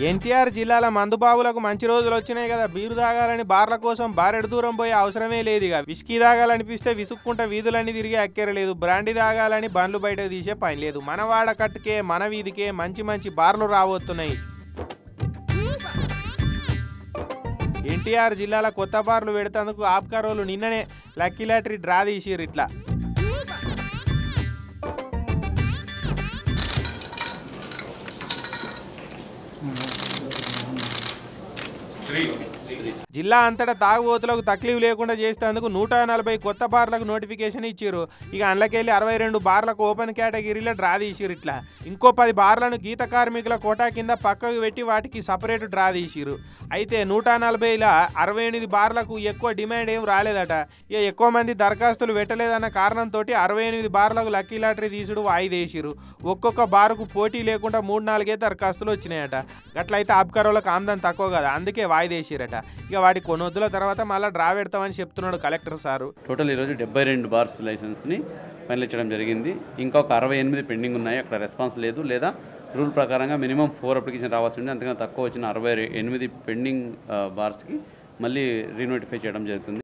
ఎన్టీఆర్ జిల్లాల మందుబాబులకు మంచి రోజులు వచ్చినాయి కదా. బీరు తాగాలని బార్ల కోసం బారెడు దూరం పోయే అవసరమే లేదు. ఇక విస్కీ తాగాలనిపిస్తే విసుక్కుంటా వీధులన్నీ తిరిగి అక్కెరలేదు. బ్రాండీ తాగాలని బండ్లు బయటకు తీసే పని లేదు. మన వాడ కట్టుకే మన వీధికే మంచి మంచి బార్లు రాబోతున్నాయి. ఎన్టీఆర్ జిల్లాల కొత్త బార్లు పెడతందుకు ఆబ్కారోలు నిన్ననే లక్కీ లాటరీ డ్రా తీసిర్రు. ఇట్లా జిల్లా అంతటా తాగుబోతులకు తక్లీఫ్ లేకుండా చేసేందుకు 140 కొత్త బార్లకు నోటిఫికేషన్ ఇచ్చారు. ఇక అందులోకెళ్ళి 62 బార్లకు ఓపెన్ కేటగిరీలో డ్రా తీసిరు. ఇట్లా ఇంకో 10 బార్లను గీత కార్మికుల కోటా కింద పక్కకు పెట్టి వాటికి సపరేట్ డ్రా తీసిరు. అయితే 140లో 68 బార్లకు ఎక్కువ డిమాండ్ ఏం రాలేదట. ఇక ఎక్కువ మంది దరఖాస్తులు పెట్టలేదన్న కారణంతో 68 బార్లకు లక్కీ లాటరీ తీసుడు వాయిదేసిరు. ఒక్కొక్క బారుకు పోటీ లేకుండా 3-4 దరఖాస్తులు వచ్చినాయట. అట్లయితే ఆబ్కారోలకు ఆమ్దాన్ తక్కువ కదా, అందుకే వాయిదేసిరట. ఇక వాటి కొనొద్దుల తర్వాత మళ్ళీ డ్రా పెడతామని చెప్తున్నాడు కలెక్టర్ సారు. టోటల్ ఈరోజు 72 బార్స్ లైసెన్స్ని ఫైనల్ చేయడం జరిగింది. ఇంకొక 68 పెండింగ్ ఉన్నాయి. అక్కడ రెస్పాన్స్ లేదు, లేదా రూల్ ప్రకారంగా మినిమం 4 అప్లికేషన్ రావాల్సి ఉంది. అంతకన్నా తక్కువ వచ్చిన 68 పెండింగ్ బార్స్కి మళ్ళీ రీనోటిఫై చేయడం జరుగుతుంది.